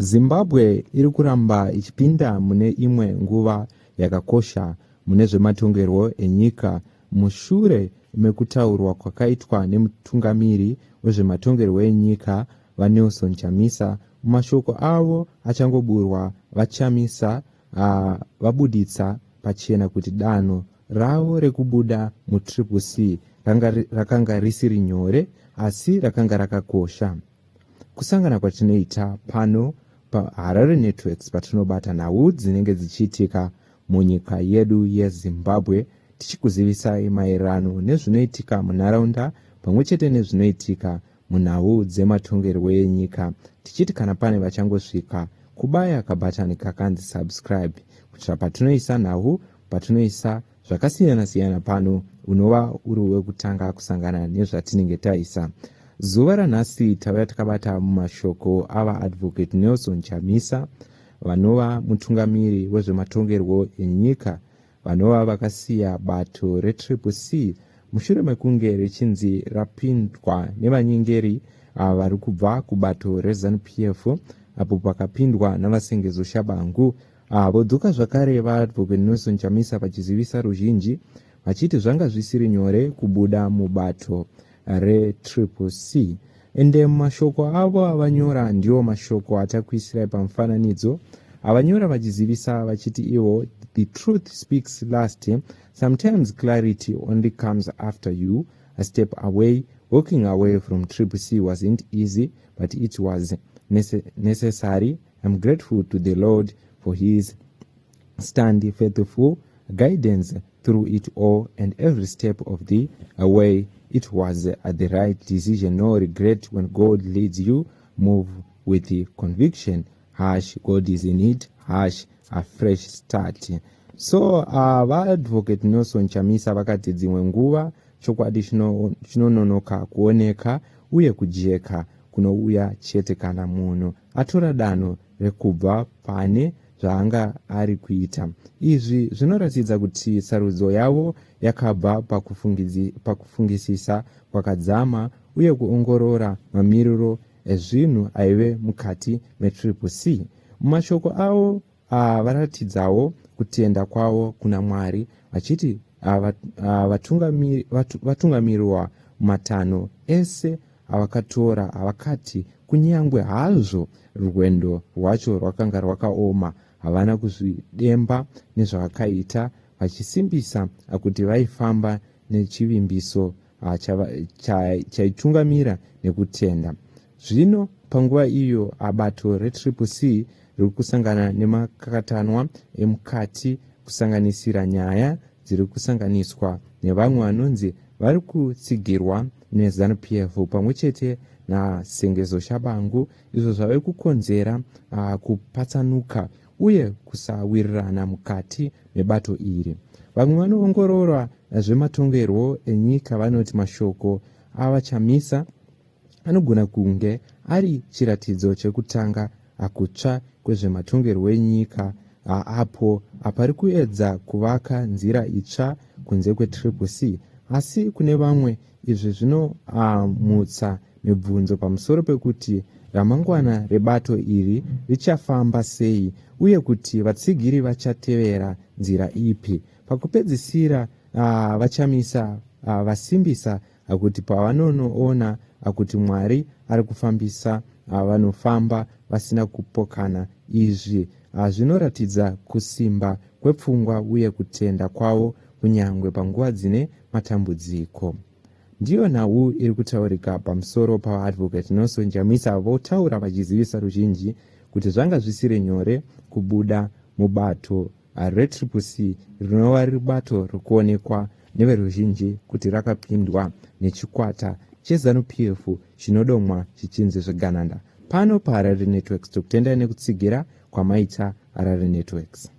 Zimbabwe iri kuramba ichipinda mune imwe nguva yakakosha mune zvematongerwo enyika mushure mekutaurwa kwakaitwa nemutungamiri wezvematongerwo enyika vaNelson Chamisa. Mumashoko avo achangoburwa, vaChamisa vabuditsa pachena kuti danho ravo rekubuda muCCC rakanga risiri nyore asi rakanga rakakosha. Kusangana kwatinoita pano paHarare Networks patinobata nhau dzinenge dzichiitika munyika yedu yeZimbabwe, tichikuzivisai maererano nezvinoitika munharaunda pamwechete nezvinoitika munhau dzematongerwo enyika, tichiti kana pane vachangosvika kubaya kabhatani kakanzi subscribe kuitira patinoisa nhau, patinoisa zvakasiyana-siyana pano unova uri wekutanga kusangana nezvatinenge taisa. Zuva ranhasi tauya takabata mumashoko avaAdvocate Nelson Chamisa, vanova mutungamiri wezvematongerwo enyika, vanova vakasiya bato reCCC mushure mekunge richinzi rapindwa nevanyengeri vari kubva kubato reZANU-PF, apo pakapindwa navasengezo Shabangu. Vodzoka zvakare vaAdvocate Nelson Chamisa vachizivisa ruzhinji vachiti zvanga zvisiri nyore kubuda mubato reCCC. Ende mashoko avo avanyora ndiwo mashoko atakuisirai pamufananidzo. Avanyora vachizivisa vachiti ivo, the truth speaks last, sometimes clarity only comes after you a step away. Walking away from CCC wasn't easy, but it was necessary. I'm grateful to the Lord for his stand faithful guidance through it all, and every step of the way it was the right decision. No regret when God leads you. Move with the conviction. God is in it. A fresh start. So vaAdvocate Nelson Chamisa vakati dzimwe nguva chokwadi chinononoka kuoneka uye kujeka kunouya chete kana munhu atora danho rekubva pane zvaanga ari kuita. Izvi zvinoratidza kuti sarudzo yavo yakabva pakufungisisa kwakadzama uye kuongorora mamiriro ezvinhu aive mukati meCCC. Mumashoko avo varatidzawo kutenda kwavo kuna Mwari vachiti vatungamirwa matanho ese avakatora havakati kunyangwe hazvo rwendo rwacho rwakanga rwakaoma havana kuzvidemba nezvavakaita, vachisimbisa kuti vaifamba nechivimbiso chaitungamira nekutenda. Zvino panguva iyo abato reCCC riri kusangana nemakakatanwa emukati kusanganisira nyaya dziri kusanganiswa nevamwe vanonzi vari kutsigirwa neZANU-PF pamwechete nasengezo Shabangu, izvo zvave kukonzera kupatsanuka uye kusawirirana mukati mebato iri. Vamwe vanoongorora zvematongerwo enyika vanoti mashoko avaChamisa anogona kunge ari chiratidzo chekutanga akutsva kwezvematongerwo enyika, apo apari kuedza kuvaka nzira itsva kunze kweCCC. Asi kune vamwe izvi zvinomutsa mibvunzo pamusoro pekuti ramangwana rebato iri richafamba sei uye kuti vatsigiri vachatevera nzira ipi. Pakupedzisira vaChamisa vasimbisa kuti pavanonoona kuti Mwari ari kufambisa vanofamba vasina kupokana. Izvi zvinoratidza kusimba kwepfungwa uye kutenda kwavo kunyangwe panguva dzine matambudziko. Ndiyo nhau iri kutaurika pamusoro paAdvocate Nelson Chamisa, votaura vachizivisa ruzhinji kuti zvanga zvisiri nyore kubuda mubato reCCC rinova riri bato rikuonekwa neveruzhinji kuti rakapindwa nechikwata cheZANU-PF chinodomwa chichinzi zvegananda. Pano paHarare Networks tokutendai nekutsigira kwamaita Harare Networks.